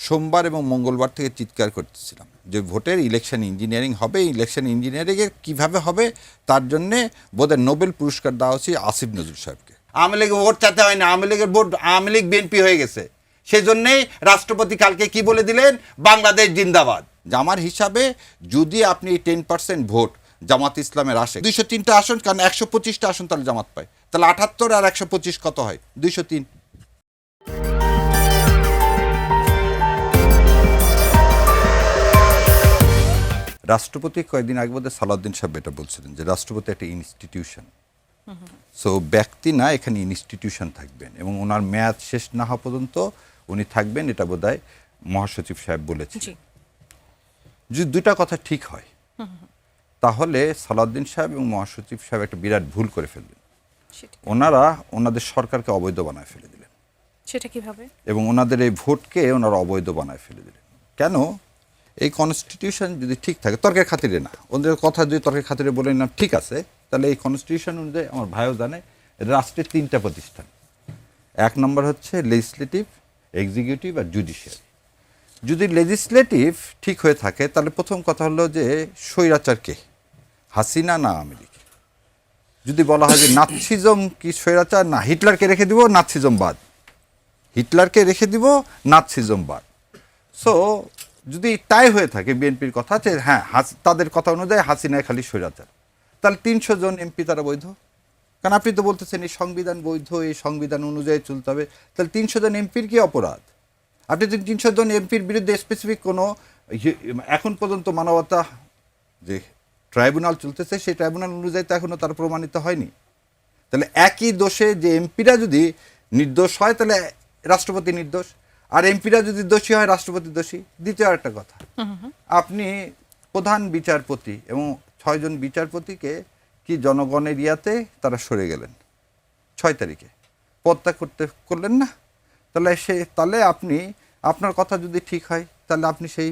সোমবার এবং মঙ্গলবার থেকে চিৎকার করতেছিলাম যে ভোটের ইলেকশন ইঞ্জিনিয়ারিং হবে, ইলেকশন ইঞ্জিনিয়ারিংয়ে কীভাবে হবে তার জন্যে বোধহয় নোবেল পুরস্কার দেওয়া উচিত আসিফ নজরুল সাহেবকে। আওয়ামী লীগের ভোট চাইতে হয় না, আওয়ামী লীগের ভোট আওয়ামী লীগ বিএনপি হয়ে গেছে। সেই জন্যেই রাষ্ট্রপতি কালকে কি বলে দিলেন, বাংলাদেশ জিন্দাবাদ। আমার হিসাবে যদি আপনি 10% ভোট জামাত ইসলামের আসে, 203টা আসন, কারণ 125টা আসন তাহলে জামাত পায়, তাহলে 78 আর 125 কত হয়? 203। রাষ্ট্রপতি কয়েকদিন আগে বোধহয় সালাউদ্দিন সাহেব এটা বলছিলেন যে রাষ্ট্রপতি একটা ইনস্টিটিউশন, সো ব্যক্তি না, এখানে ইনস্টিটিউশন থাকবেন এবং ওনার মেয়াদ শেষ না হওয়া পর্যন্ত উনি থাকবেন, এটা বোধহয় মহাসচিব সাহেব বলেছেন। যদি দুটা কথা ঠিক হয় তাহলে সালাউদ্দিন সাহেব এবং মহাসচিব সাহেব একটা বিরাট ভুল করে ফেললেন। ওনারা ওনাদের সরকারকে অবৈধ বানায় ফেলে দিলেন। সেটা কিভাবে? এবং ওনাদের এই ভোটকে ওনারা অবৈধ বানায় ফেলে দিলেন। কেন? এই কনস্টিটিউশন যদি ঠিক থাকে, তর্কের খাতিরে না, ওদের কথা যদি তর্কের খাতিরে বলে না ঠিক আছে, তাহলে এই কনস্টিটিউশন অনুযায়ী আমার ভাইও জানে রাষ্ট্রের 3টা প্রতিষ্ঠান। 1 নম্বর হচ্ছে লেজিসলেটিভ, এক্সিকিউটিভ আর জুডিশিয়ারি। যদি লেজিসলেটিভ ঠিক হয়ে থাকে তাহলে প্রথম কথা হলো যে স্বৈরাচার কে, হাসিনা না আওয়ামী লীগ? যদি বলা হয় যে নাৎসিজম কি স্বৈরাচার, না হিটলারকে রেখে দিব, নাৎসিজম বাদ, হিটলারকে রেখে দিব, নাৎসিজম বাদ। সো যদি তাই হয়ে থাকে বিএনপির কথা যে হ্যাঁ তাদের কথা অনুযায়ী হাসিনায় খালি স্বৈরাচার, তাহলে 300 জন এমপি তারা বৈধ। কারণ আপনি তো বলতেছেন এই সংবিধান বৈধ, এই সংবিধান অনুযায়ী চলতে হবে, তাহলে 300 জন এমপির কি অপরাধ? আপনি যদি 300 জন এমপির বিরুদ্ধে স্পেসিফিক কোনো এখন পর্যন্ত মানবতা যে ট্রাইব্যুনাল চলতেছে সেই ট্রাইব্যুনাল অনুযায়ী তো এখনও তারা প্রমাণিত হয়নি। তাহলে একই দোষে যে এমপিরা যদি নির্দোষ হয় তাহলে রাষ্ট্রপতি নির্দোষ, আর এমপিরা যদি দোষী হয় রাষ্ট্রপতি দোষী। দ্বিতীয় একটা কথা, আপনি প্রধান বিচারপতি এবং 6 জন বিচারপতিকে কি জনগণের ইয়াতে তারা সরে গেলেন 6 তারিখে, পদত্যাগ করলেন না? তাহলে আপনি আপনার কথা যদি ঠিক হয় তাহলে আপনি সেই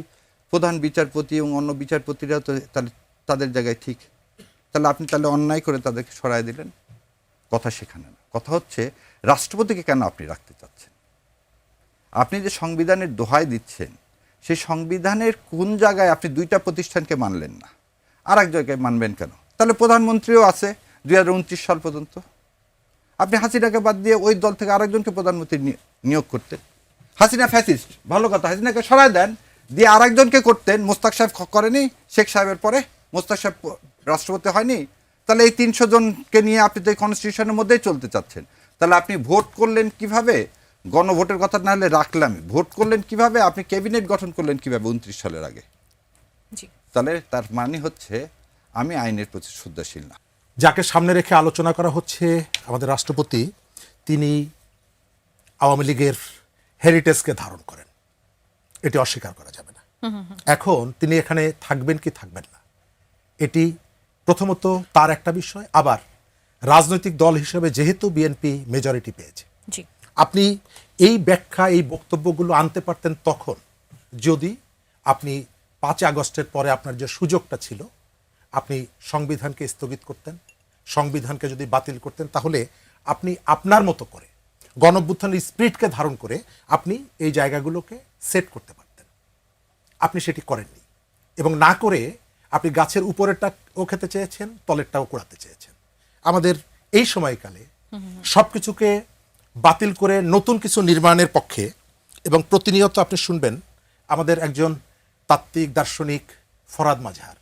প্রধান বিচারপতি এবং অন্য বিচারপতিরাও তো তাহলে তাদের জায়গায় ঠিক, তাহলে আপনি তাহলে অন্যায় করে তাদেরকে সরায় দিলেন। কথা সেখানে না, কথা হচ্ছে রাষ্ট্রপতিকে কেন আপনি রাখতে চাচ্ছেন? আপনি যে সংবিধানের দোহাই দিচ্ছেন সেই সংবিধানের কোন জায়গায় আপনি 2টা প্রতিষ্ঠানকে মানলেন না, আর এক জায়গায় মানবেন কেন? তাহলে প্রধানমন্ত্রীও আছে 2029 সাল পর্যন্ত। আপনি হাসিনাকে বাদ দিয়ে ওই দল থেকে আরেকজনকে প্রধানমন্ত্রী নিয়োগ করতেন। হাসিনা ফ্যাসিস্ট, ভালো কথা, হাসিনাকে সরায় দেন, দিয়ে আরেকজনকে করতেন। মোস্তাক সাহেব করেনি, শেখ সাহেবের পরে মোস্তাক সাহেব রাষ্ট্রপতি হয়নি। তাহলে এই 300 জনকে নিয়ে আপনি তো এই কনস্টিটিউশনের মধ্যেই চলতে চাচ্ছেন। তাহলে আপনি ভোট করলেন কিভাবে? গণভোটের কথা না হলে রাখলামই, ভোট করলেন কিভাবে? আপনি ক্যাবিনেট গঠন করলেন কিভাবে 29 সালের আগে? তাহলে তার মানে হচ্ছে আমি আইনের প্রতি শ্রদ্ধাশীল না। যাকে সামনে রেখে আলোচনা করা হচ্ছে আমাদের রাষ্ট্রপতি, তিনি আওয়ামী লীগের হেরিটেজকে ধারণ করেন, এটি অস্বীকার করা যাবে না। এখন তিনি এখানে থাকবেন কি থাকবেন না, এটি প্রথমত তার একটা বিষয়। আবার রাজনৈতিক দল হিসেবে যেহেতু বিএনপি মেজরিটি পেয়েছে, আপনি এই ব্যাখ্যা, এই বক্তব্যগুলো আনতে পারতেন তখন যদি আপনি 5 আগস্টের পরে আপনার যে সুযোগটা ছিল, আপনি সংবিধানকে স্থগিত করতেন, সংবিধানকে যদি বাতিল করতেন, তাহলে আপনি আপনার মতো করে গণঅভ্যুত্থানের স্পিরিটকে ধারণ করে আপনি এই জায়গাগুলোকে সেট করতে পারতেন। আপনি সেটি করেননি, এবং না করে আপনি গাছের উপরেরটাও খেতে চেয়েছেন, তলেরটাও কুড়াতে চেয়েছেন। আমাদের এই সময়কালে সব কিছুকে বাতিল করে নতুন কিছু নির্মাণের পক্ষে, এবং প্রতিনিয়ত আপনি শুনবেন আমাদের একজন তাত্ত্বিক দার্শনিক ফরাদ মাজহার,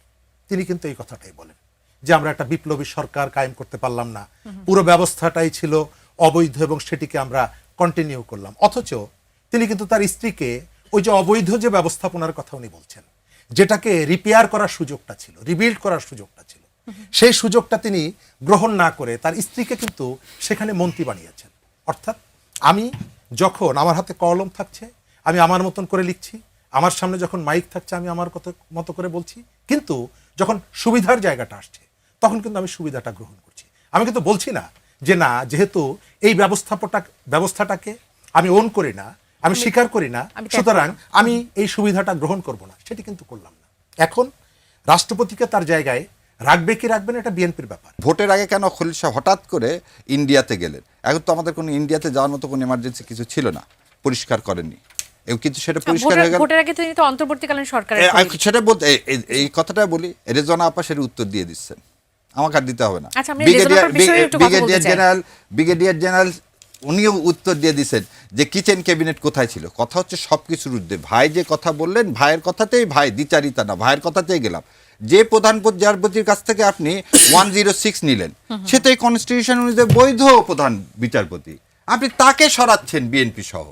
তিনি কিন্তু এই কথাটাই বলেন যে আমরা একটা বিপ্লবী সরকার কায়েম করতে পারলাম না, পুরো ব্যবস্থাটাই ছিল অবৈধ এবং সেটিকে আমরা কন্টিনিউ করলাম। অথচ তিনি কিন্তু তার স্ত্রীকে ওই যে অবৈধ যে ব্যবস্থাপনার কথা উনি বলছেন, যেটাকে রিপেয়ার করার সুযোগটা ছিল, রিবিল্ড করার সুযোগটা ছিল, সেই সুযোগটা তিনি গ্রহণ না করে তার স্ত্রীকে কিন্তু সেখানে মন্ত্রী বানিয়েছেন। অর্থাৎ আমি যখন আমার হাতে কলম থাকছে আমি আমার মতন করে লিখছি, আমার সামনে যখন মাইক থাকছে আমি আমার মতো করে বলছি, কিন্তু যখন সুবিধার জায়গাটা আসছে তখন কিন্তু আমি সুবিধাটা গ্রহণ করছি। আমি কিন্তু বলছি না যে না, যেহেতু এই ব্যবস্থাটাকে আমি ওন করি না, আমি স্বীকার করি না, সুতরাং আমি এই সুবিধাটা গ্রহণ করব না, সেটি কিন্তু করলাম না। এখন রাষ্ট্রপতিকে তার জায়গায় রাখবে কি রাখবেন এটা বিএনপির ব্যাপার। ভোটের আগে কেন খলিল সাহেব হঠাৎ করে ইন্ডিয়াতে গেলেন? এখন তো আমাদের কোনো ইন্ডিয়াতে যাওয়ার মতো কোনো এমার্জেন্সি কিছু ছিল না, পরিষ্কার করেননি। এবং কিন্তু সেটা পরিষ্কার হয়ে গেল। ভোটের আগে তিনি তো অন্তর্বর্তীকালীন সরকারের সেটা বলতে এই কথাটা বলি, রেজওয়ানা আপা সেটা উত্তর দিয়ে দিচ্ছেন, আমাকে আর দিতে হবে না। আচ্ছা, আমি রেজওয়ানা আপার বিষয়ে একটু কথা বলতে চাই। ব্রিগেডিয়ার জেনারেল উনিও উত্তর দিয়ে দিচ্ছেন যে কিচেন ক্যাবিনেট কোথায় ছিল। কথা হচ্ছে সবকিছুর ঊর্ধ্বে। ভাই যে কথা বললেন, ভাইয়ের কথাতেই, ভাই দ্বিচারিতা না, ভাইয়ের কথাতেই গেলাম। যে প্রধান বিচারপতির কাছ থেকে আপনি 106 নিলেন, সে তো এই কনস্টিটিউশন অনুযায়ী বৈধ প্রধান বিচারপতি, আপনি তাকে সরাচ্ছেন বিএনপি সহ।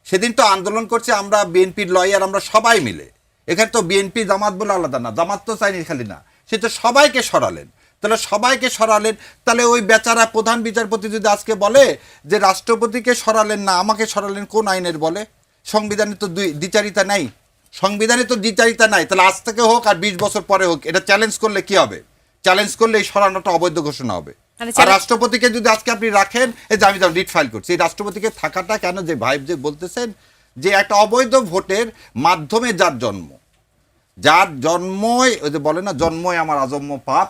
সেদিন তো আন্দোলন করছে আমরা, বিএনপির লয়ার আমরা সবাই মিলে। এখানে তো বিএনপি জামাত বলে আলাদা না, জামাত তো চাইনি খালি না, সে তো সবাইকে সরালেন। তাহলে সবাইকে সরালেন, তাহলে ওই বেচারা প্রধান বিচারপতি যদি আজকে বলে যে রাষ্ট্রপতিকে সরালেন না, আমাকে সরালেন, কোন আইনের বলে? সংবিধানে তো দ্বিচারিতা নাই, সংবিধানে তো দ্বিচারিতা নাই। তাহলে আজ থেকে হোক আর 20 বছর পরে হোক, এটা চ্যালেঞ্জ করলে কি হবে? চ্যালেঞ্জ করলে এই সরানোটা অবৈধ ঘোষণা হবে। আর রাষ্ট্রপতিকে যদি আজকে আপনি রাখেন, এই যে আমি রিট ফাইল করছি, এই রাষ্ট্রপতিকে থাকাটা কেন, যে ভাই যে বলতেছেন যে একটা অবৈধ ভোটের মাধ্যমে যার জন্মই, ওই যে বলে না, জন্মই আমার আজন্ম পাপ,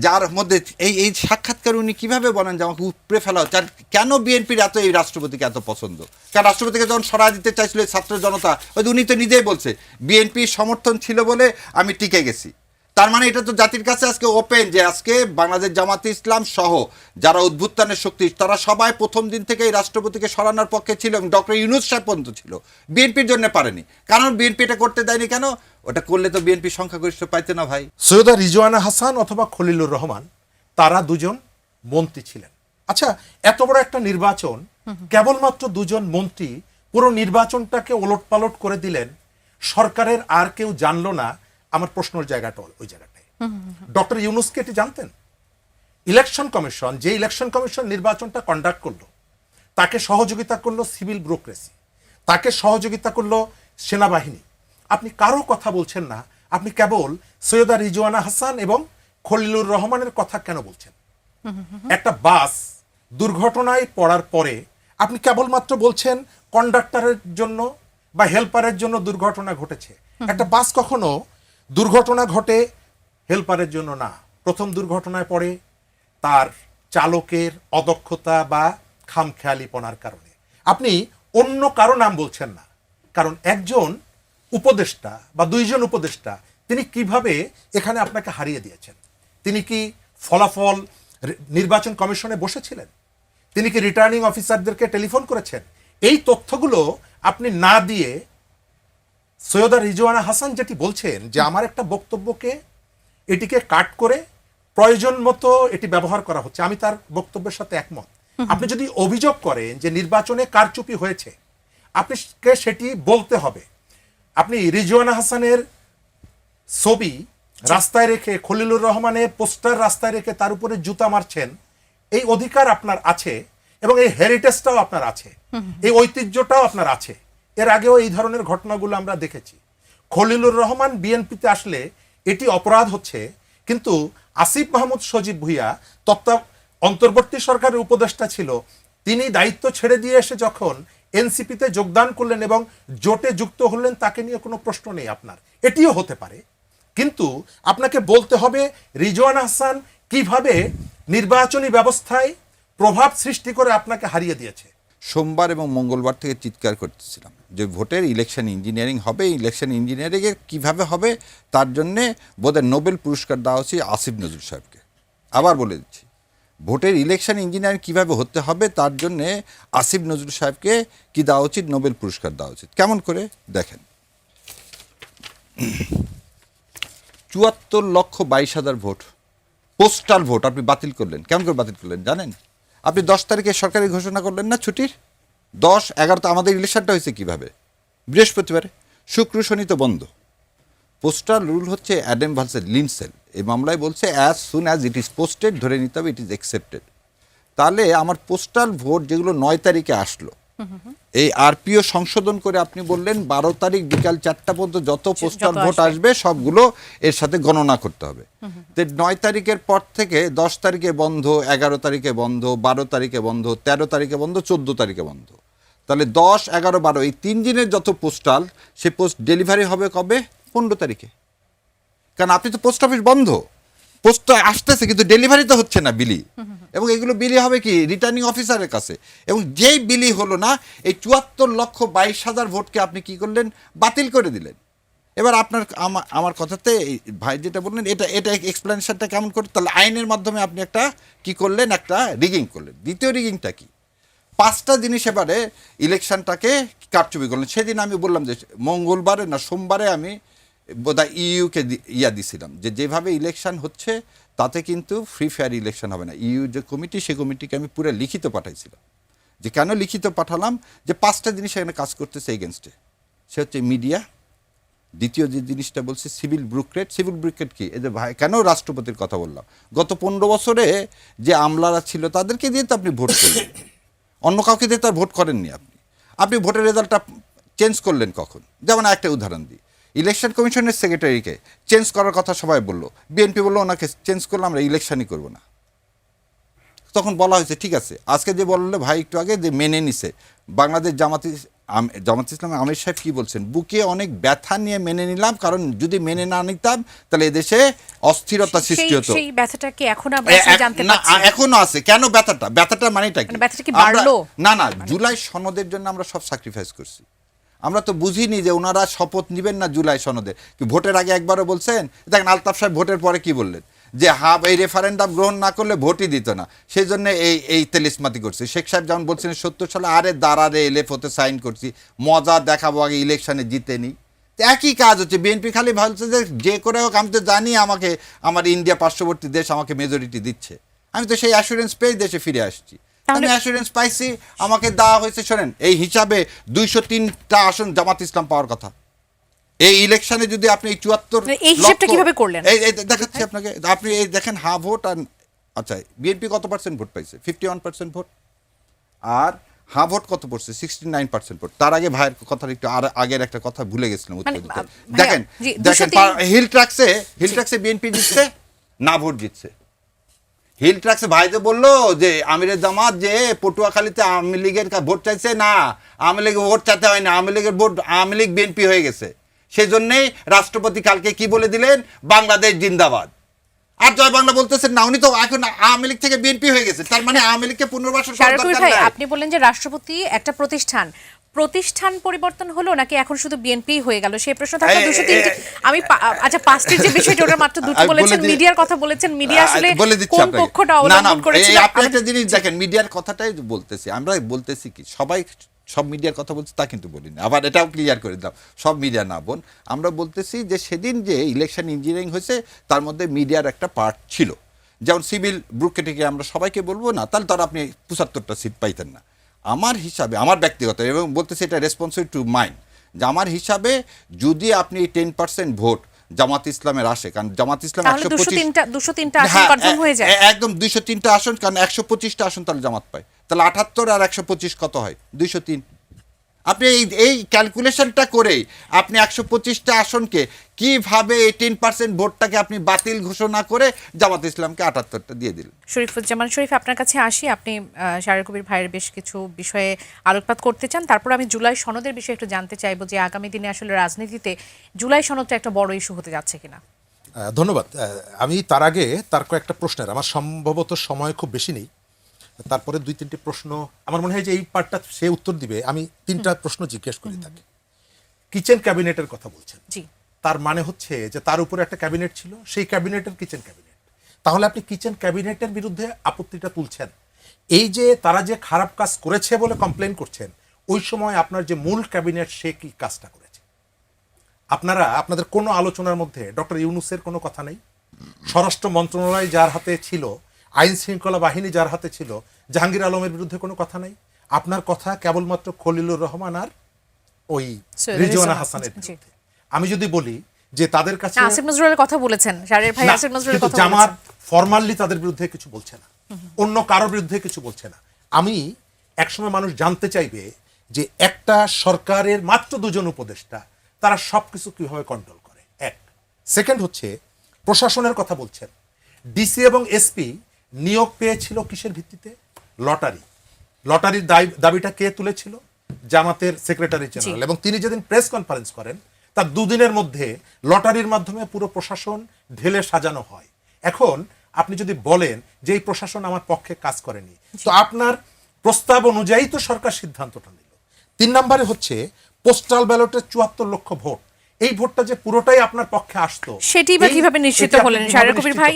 যার মধ্যে এই সাক্ষাৎকার উনি কিভাবে বলেন যে আমাকে উপড়ে ফেলা হচ্ছে? আর কেন বিএনপির এত এই রাষ্ট্রপতিকে এত পছন্দ? কারণ রাষ্ট্রপতিকে যখন সরাই দিতে চাইছিল ছাত্র জনতা, ওই উনি তো নিজেই বলছে বিএনপির সমর্থন ছিল বলে আমি টিকে গেছি। তার মানে এটা তো জাতির কাছে আজকে ওপেন যে আজকে বাংলাদেশ জামাতে ইসলাম সহ যারা উদ্ভুত্থানের শক্তি, তারা সবাই প্রথম দিন থেকে এই রাষ্ট্রপতিকে সরানোর পক্ষে ছিল, এবং ডক্টর ইউনূস সাহেব পর্যন্ত ছিল। বিএনপির জন্য পারেনি, কারণ বিএনপি এটা করতে দেয়নি। কেন? ওটা করলে তো বিএনপি সংখ্যাগরিষ্ঠ পাইতে না ভাই। সৈয়দা রিজওয়ানা হাসান অথবা খলিলুর রহমান, তারা দুজন মন্ত্রী ছিলেন। আচ্ছা, এত বড় একটা নির্বাচন, কেবলমাত্র দুজন মন্ত্রী পুরো নির্বাচনটাকে ওলটপালট করে দিলেন, সরকারের আর কেউ জানলো না। আমার প্রশ্নের জায়গাটা ওই জায়গাটায়, ডক্টর ইউনূসকে এটি জানতেন? ইলেকশন কমিশন, যে ইলেকশন কমিশন নির্বাচনটা কন্ডাক্ট করলো, তাকে সহযোগিতা করলো সিভিল ব্যুরোক্রেসি, তাকে সহযোগিতা করলো সেনাবাহিনী। আপনি কারো কথা বলছেন না, আপনি কেবল সৈয়দা রিজওয়ানা হাসান এবং খলিলুর রহমানের কথা কেন বলছেন? একটা বাস দুর্ঘটনায় পড়ার পরে আপনি কেবলমাত্র বলছেন কন্ডাক্টরের জন্য বা হেল্পারের জন্য দুর্ঘটনা ঘটেছে। একটা বাস কখনো দুর্ঘটনা ঘটে হেল্পারের জন্য না, প্রথম দুর্ঘটনায় পড়ে তার চালকের অদক্ষতা বা খামখেয়ালিপনার কারণে। আপনি অন্য কারো নাম বলছেন না, কারণ একজন উপদেষ্টা বা দুইজন উপদেষ্টা তিনি কিভাবে এখানে আপনাকে হারিয়ে দিয়েছেন? তিনি কি ফলাফল নির্বাচন কমিশনে বসেছিলেন? তিনি কি রিটার্নিং অফিসারদেরকে টেলিফোন করেছেন? এই তথ্যগুলো আপনি না দিয়ে সৈয়দা রিজওয়ানা হাসান যেটি বলছেন যে আমার একটা বক্তব্যকে এটিকে কাট করে প্রয়োজন মতো এটি ব্যবহার করা হচ্ছে, আমি তার বক্তব্যের সাথে একমত। আপনি যদি অভিযোগ করেন যে নির্বাচনে কারচুপি হয়েছে, আপনাকে সেটি বলতে হবে। আপনি রিজওয়ানা হাসানের ছবি রাস্তায় রেখে, খলিলুর রহমানের পোস্টার রাস্তায় রেখে তার উপরে জুতা মারছেন, এই অধিকার আপনার আছে এবং এই হেরিটেজটাও আপনার আছে, এই ঐতিহ্যটাও আপনার আছে। এর আগেও এই ধরনের ঘটনাগুলো আমরা দেখেছি। খলিলুর রহমান বিএনপিতে আসলে এটি অপরাধ হচ্ছে, কিন্তু আসিফ মাহমুদ সজীব ভুইয়া অন্তর্বর্তী সরকারের উপদেষ্টা ছিল, তিনি দায়িত্ব ছেড়ে দিয়ে এসে যখন এনসিপিতে যোগদান করলেন এবং জোটে যুক্ত হলেন, তাকে নিয়ে কোনো প্রশ্ন নেই আপনার। এটিও হতে পারে, কিন্তু আপনাকে বলতে হবে রিজওয়ানা হাসান কিভাবে নির্বাচনী ব্যবস্থায় প্রভাব সৃষ্টি করে আপনাকে হারিয়ে দিয়েছে। সোমবার এবং মঙ্গলবার থেকে চিৎকার করতেছিলাম যে ভোটের ইলেকশন ইঞ্জিনিয়ারিং হবে, ইলেকশন ইঞ্জিনিয়ারিংয়ে কীভাবে হবে তার জন্যে বোধহয় নোবেল পুরস্কার দেওয়া উচিত আসিফ নজরুল সাহেবকে। আবার বলে দিচ্ছি, ভোটের ইলেকশন ইঞ্জিনিয়ারিং কীভাবে হতে হবে তার জন্যে আসিফ নজরুল সাহেবকে কি দেওয়া উচিত? নোবেল পুরস্কার দেওয়া উচিত। কেমন করে দেখেন, 74,22,000 ভোট, পোস্টাল ভোট আপনি বাতিল করলেন। কেমন করে বাতিল করলেন জানেন? আপনি 10 তারিখে সরকারি ঘোষণা করলেন না ছুটির, 10-11 তো আমাদের ইলেকশনটা হয়েছে কিভাবে? বৃহস্পতিবারে, শুক্র শনি তো বন্ধ। পোস্টাল রুল হচ্ছে অ্যাডাম ভার্সেস লিন্ডসেল, এই মামলায় বলছে as soon as it is posted, ধরে নিতে হবে ইট ইজ অ্যাকসেপ্টেড। তাহলে আমার পোস্টাল ভোট যেগুলো 9 তারিখে আসলো, এই আরপিও সংশোধন করে আপনি বললেন 12 তারিখ বিকাল 4টা পর্যন্ত যত পোস্টাল ভোট আসবে সবগুলো এর সাথে গণনা করতে হবে। তো 9 তারিখের পর থেকে 10 তারিখে বন্ধ, 11 তারিখে বন্ধ, 12 তারিখে বন্ধ, 13 তারিখে বন্ধ, 14 তারিখে বন্ধ। তাহলে 10, 11, 12 এই 3 দিনের যত পোস্টাল, সে পোস্ট ডেলিভারি হবে কবে? 15 তারিখে। কারণ আপনি তো পোস্ট অফিস বন্ধ, পোস্ট আসতেছে কিন্তু ডেলিভারি তো হচ্ছে না বিলি, এবং এগুলো বিলি হবে কি রিটার্নিং অফিসারের কাছে, এবং যেই বিলি হলো না এই ৭৪,২২,০০০ ভোটকে আপনি কি করলেন, বাতিল করে দিলেন। এবার আপনার আমার কথাতে ভাই যেটা বললেন এটা এটা এক্সপ্লেনেশনটা কেমন করে, তাহলে আইনের মাধ্যমে আপনি একটা কি করলেন, একটা রিগিং করলেন। দ্বিতীয় রিগিংটা কি, 5টা জিনিস এবারে ইলেকশনটাকে কারচুপি করলেন। সেদিন আমি বললাম যে মঙ্গলবারে না সোমবারে আমি বোধহয় ইউকে দিছিলাম যে যেভাবে ইলেকশন হচ্ছে তাতে কিন্তু ফ্রি ফেয়ার ইলেকশন হবে না। ইউ যে কমিটি, সেই কমিটিকে আমি পুরো লিখিত পাঠাইছিলাম। যে কেন লিখিত পাঠালাম, যে 5টা জিনিস এখানে কাজ করতেছে এগেনস্টে। সে হচ্ছে মিডিয়া, দ্বিতীয় যে জিনিসটা বলছে সিভিল ব্রুক্রেট কি, এই যে ভাই কেন রাষ্ট্রপতির কথা বললাম, গত 15 বছরে যে আমলারা ছিল তাদেরকে দিয়ে তো আপনি ভোট করলেন, অন্য কাউকে দিয়ে তো আর ভোট করেননি। আপনি ভোটের রেজাল্টটা চেঞ্জ করলেন কখন? যেমন একটা উদাহরণ দিই, ইলেকশন কমিশনের সেক্রেটারিকে চেঞ্জ করার কথা সবাই বললো, বিএনপি বললো ওনাকে চেঞ্জ করলে আমরা ইলেকশনই করব না। তখন বলা হয়েছে ঠিক আছে, আজকে যে বললো ভাই একটু আগে যে মেনে নিছে বাংলাদেশ জামাত ইসলামে আমির সাহেব কি বলছেন, বুকে অনেক ব্যথা নিয়ে মেনে নিলাম, কারণ যদি মেনে না নিতাম তাহলে এদেশে অস্থিরতা সৃষ্টি হতো। সেই ব্যথাটা কি এখন আমরা জানতে না পারছি? এখনো আছে। কেন ব্যথাটা মানেটা কি? ব্যথাটা কি বাড়লো? না জুলাই সনদের জন্য আমরা সব স্যাক্রিফাইস করছি। আমরা তো বুঝিনি যে ওনারা শপথ নেবেন না জুলাই সনদের। কি ভোটের আগে একবারও বলছেন? দেখেন আলতাফ সাহেব ভোটের পরে কি বললেন, যে এই রেফারেন্ডাম গ্রহণ না করলে ভোটই দিত না, সেই জন্য এই তেলিসমাতি করছে। শেখ সাহেব যেমন বলছিলেন 70 সালে, আরে দাঁড়ারে এলএফ হতে সাইন করছি, মজা দেখাবো, আগে ইলেকশনে জিতে নি। একই কাজ হচ্ছে, বিএনপি খালি ভাবছে যে করে হোক আমি তো জানি আমাকে আমার ইন্ডিয়া পার্শ্ববর্তী দেশ আমাকে মেজরিটি দিচ্ছে, আমি তো সেই অ্যাসুরেন্স পেয়ে দেশে ফিরে আসছি। আমি অ্যাসুরেন্স পাইছি, আমাকে দেওয়া হয়েছে। শোনেন, এই হিসাবে 203টা আসন জামাত ইসলাম পাওয়ার কথা। এই ইলেকশনে যদি আপনি 74 এই হিসাবটা কিভাবে করলেন? এই দেখাচ্ছি আপনাকে, আপনি এই দেখেন হা ভোট আর আচ্ছা বিএনপি কত পার্সেন্ট ভোট পাইছে, 51% ভোট, আর হা ভোট কত পড়ছে, 69% ভোট। তার আগে ভাইয়ের কথা একটু আর আগের একটা কথা ভুলে গেছিলাম উত্তর দিতে। দেখেন হিল ট্রাক্সে বিএনপি জিতছে না, ভোট জিতছে। হিল ট্রাক্সে ভাই যে বললো যে আমিরের জামাত যে পটুয়াখালীতে আওয়ামী লীগের ভোট চাইছে, না আওয়ামী লীগের ভোট চাইতে হয় না, আওয়ামী লীগের ভোট আওয়ামী লীগ বিএনপি হয়ে গেছে। সেই জন্যই রাষ্ট্রপতি কালকে কি বলে দিলেন, বাংলাদেশ জিন্দাবাদ। আর জয় বাংলা বলতেছেন না, উনি তো এখন আওয়ামী লীগ থেকে বিএনপি হয়ে গেছে, তার মানে আওয়ামী লীগকে পুনর্বাসন করার দরকার নাই। আপনি বললেন যে রাষ্ট্রপতি একটা প্রতিষ্ঠান পরিবর্তন হলো নাকি এখন শুধু বিএনপি হয়ে গেল, সেই প্রশ্ন থাকলে 203 আমি আচ্ছা 5টির যে বিষয়টা ওটার মাত্র দুটো বলেছেন, মিডিয়ার কথা বলেছেন, মিডিয়া আসলে কোন পক্ষটা অবলম্বন করেছিল? আপনি একটা জিনিস দেখেন, মিডিয়ার কথাটাই বলতেছি আমরা, বলতেছি কি সবাই সব মিডিয়ার কথা বলছে তা কিন্তু বলিনি, আবার এটাও ক্লিয়ার করে দিলাম সব মিডিয়া না বোন। আমরা বলতেছি যে সেদিন যে ইলেকশন ইঞ্জিনিয়ারিং হয়েছে তার মধ্যে মিডিয়ার একটা পার্ট ছিল। যেমন সিভিল ব্রুকেটিকে আমরা সবাইকে বলবো না, তাহলে তারা আপনি 75টা সিট পাইতেন না। আমার হিসাবে, আমার ব্যক্তিগত, এবং বলতেছি এটা রেসপন্সিবল টু মাইন্ড, যে আমার হিসাবে যদি আপনি 10% ভোট জামাত ইসলামের আসে, কারণ জামাত ইসলাম 203টা আসন কনফার্ম হয়ে যায়, একদম 203টা আসন, কারণ 125টা আসন তাহলে জামাত পায়, তাহলে 78 আর 125 কত হয়, 203। আপনি এই ক্যালকুলেশনটা করে আপনি 125টা আসনকে কিভাবে 18% ভোটটাকে আপনি বাতিল ঘোষণা করে জামাত ইসলামকে 78টা দিয়ে দিলেন। শরীফুজ্জামান শরীফ, আপনার কাছে আসি। আপনি শাহরিয়ার কবির ভাইয়ের বেশ কিছু বিষয়ে আলোকপাত করতে চান, তারপর আমি জুলাই সনদের বিষয়ে একটু জানতে চাইবো যে আগামী দিনে আসলে রাজনীতিতে জুলাই সনদটা একটা বড় ইস্যু হতে যাচ্ছে কিনা। ধন্যবাদ। আমি তার আগে তার কয়েকটা প্রশ্নের, আমার সম্ভবত সময় খুব বেশি নেই, তারপরে 2-3টি প্রশ্ন আমার মনে হয় যে এই পার্টটা সে উত্তর দিবে, আমি 3টা প্রশ্ন জিজ্ঞেস করি তাকে। কিচেন ক্যাবিনেটের কথা বলছেন, জি, তার মানে হচ্ছে যে তার উপরে একটা ক্যাবিনেট ছিল, সেই ক্যাবিনেটের কিচেন ক্যাবিনেট। তাহলে আপনি কিচেন ক্যাবিনেটের বিরুদ্ধে আপত্তিটা তুলছেন, এই যে তারা যে খারাপ কাজ করেছে বলে কমপ্লেন করছেন, ওই সময় আপনার যে মূল ক্যাবিনেট সে কি কাজটা করেছে? আপনাদের কোনো আলোচনার মধ্যে ডক্টর ইউনূসের কোনো কথা নেই, স্বরাষ্ট্র মন্ত্রণালয় যার হাতে ছিল, আইন শৃঙ্খলা বাহিনী যার হাতে ছিল, জাহাঙ্গীর আলমের বিরুদ্ধে কোনো কথা নাই। আপনার কথা কেবলমাত্র খলিলুর রহমান আর ওই রিজওয়ানা হাসানের বিরুদ্ধে। আমি যদি বলি যে তাদের কাছে আসিফ নজরুলের কথা বলেছেন, শাহরিয়ার ভাই আসিফ নজরুলের কথা বলেছেন, জামাত ফরমালি তাদের বিরুদ্ধে কিছু বলছে না, অন্য কারোর বিরুদ্ধে কিছু বলছে না। আমি একসময় মানুষ জানতে চাইবে যে একটা সরকারের মাত্র 2জন উপদেষ্টা, তারা সবকিছু কিভাবে কন্ট্রোল করে। এক, সেকেন্ড হচ্ছে প্রশাসনের কথা বলছেন, ডিসি এবং এসপি নিয়োগ পেয়েছিল কিসের ভিত্তিতে? লটারির দাবিটা কে তুলেছিল? জামাতের সেক্রেটারি জেনারেল, এবং তিনি যেদিন প্রেস কনফারেন্স করেন তার 2 দিনের মধ্যে লটারির মাধ্যমে পুরো প্রশাসন ঢেলে সাজানো হয়। এখন আপনি যদি বলেন যে এই প্রশাসন আমার পক্ষে কাজ করেনি, তো আপনার প্রস্তাব অনুযায়ী তো সরকার সিদ্ধান্তটা নিল। 3 নম্বরে হচ্ছে পোস্টাল ব্যালটের 74 লক্ষ ভোট, এই ভোটটা যে পুরোটাই আপনার পক্ষে আসতো, সেটি বা কিভাবে নিশ্চিত হলেন শাহরিয়ার কবির ভাই?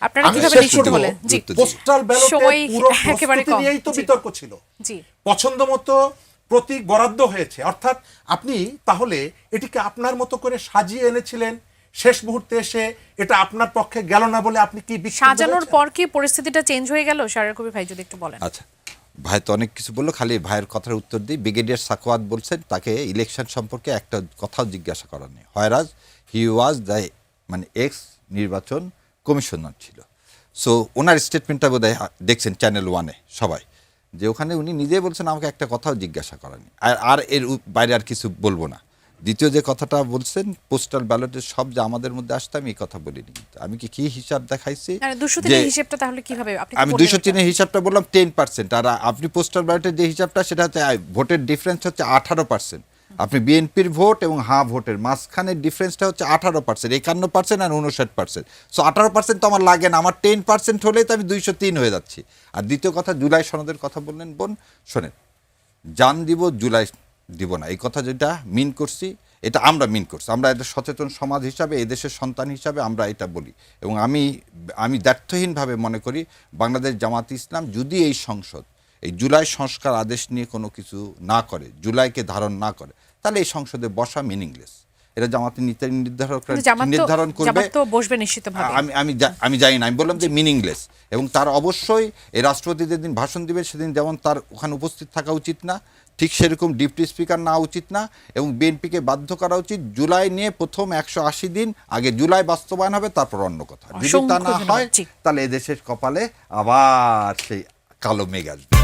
আপনারা কিভাবে নিশ্চিত হলেন? জি, পোস্টাল ব্যালটের সময় পুরো একেবারে প্রস্তুতি কম। নিয়েই তো জি। বিতর্ক ছিল। জি, পছন্দ মতো প্রতীক বরাদ্দ হয়েছে, অর্থাৎ আপনি তাহলে এটিকে আপনার মতো করে সাজিয়ে এনেছিলেন, শেষ মুহূর্তে এসে এটা আপনার পক্ষে গেল না বলে আপনি কি বিক্ষুব্ধ সাজানোর হয়েছেন? পর কি পরিস্থিতিটা চেঞ্জ হয়ে গেল? শাহরিয়ার কবির ভাই যদি একটু বলেন। আচ্ছা, ভাই তো অনেক কিছু বললো, খালি ভাইয়ের কথার উত্তর দিই। ব্রিগেডিয়ার সাকওয়াত বলছেন তাকে ইলেকশন সম্পর্কে একটা কথাও জিজ্ঞাসা করা নেই, হয়রাজ হি ওয়াজ দ্য মানে এক্স নির্বাচন কমিশনার ছিল। সো ওনার স্টেটমেন্টটা বোধহয় দেখছেন চ্যানেল 1-এ সবাই, যে ওখানে উনি নিজে বলছেন আমাকে একটা কথাও জিজ্ঞাসা করেনি, আর এর বাইরে আর কিছু বলবো না। দ্বিতীয় যে কথাটা বলছেন পোস্টাল ব্যালটের সব যে আমাদের মধ্যে আসতে, আমি এই কথা বলিনি, কিন্তু আমি কি হিসাব দেখাইছি, 203 হিসেবটা তাহলে কিভাবে আপনি আমি 203 হিসাবটা বললাম 10%, আর আপনি পোস্টাল ব্যালটের যে হিসাবটা সেটা হচ্ছে ভোটের ডিফারেন্স হচ্ছে 18%। আপনি বিএনপির ভোট এবং ভোটের মাঝখানের ডিফারেন্সটা হচ্ছে 18%, 51% আর 59%। সো 18% তো আমার লাগে না, আমার 10% হলেই তো আমি 203 হয়ে যাচ্ছি। আর দ্বিতীয় কথা, জুলাই সনদের কথা বললেন বোন, শোনেন, জান দিব জুলাই দিব না, এই কথা যেটা মিন করছি, এটা আমরা মিন করছি, আমরা এটা সচেতন সমাজ হিসাবে, এদেশের সন্তান হিসাবে আমরা এটা বলি। এবং আমি দ্ব্যর্থহীনভাবে মনে করি বাংলাদেশ জামাত ইসলাম যদি এই সংসদ এই জুলাই সংস্কার আদেশ নিয়ে কোনো কিছু না করে, জুলাইকে ধারণ না করে, তাহলে এই সংসদে বসা মিনিংলেস। এটা জামাতে নির্ধারণ করবে, বসবে নিশ্চিতভাবে। আমি জানি না, আমি বললাম যে মিনিংলেস। এবং তার অবশ্যই এই রাষ্ট্রপতি যেদিন ভাষণ দিবে সেদিন যেমন তার ওখানে উপস্থিত থাকা উচিত না, ঠিক সেরকম ডিপটি স্পিকার না উচিত না। এবং বিএনপিকে বাধ্য করা উচিত জুলাই নিয়ে প্রথম 180 দিন আগে জুলাই বাস্তবায়ন হবে, তারপর অন্য কথা। যদি তা না হয় তাহলে এদেশের কপালে আবার সেই কালো মেঘ আসবে।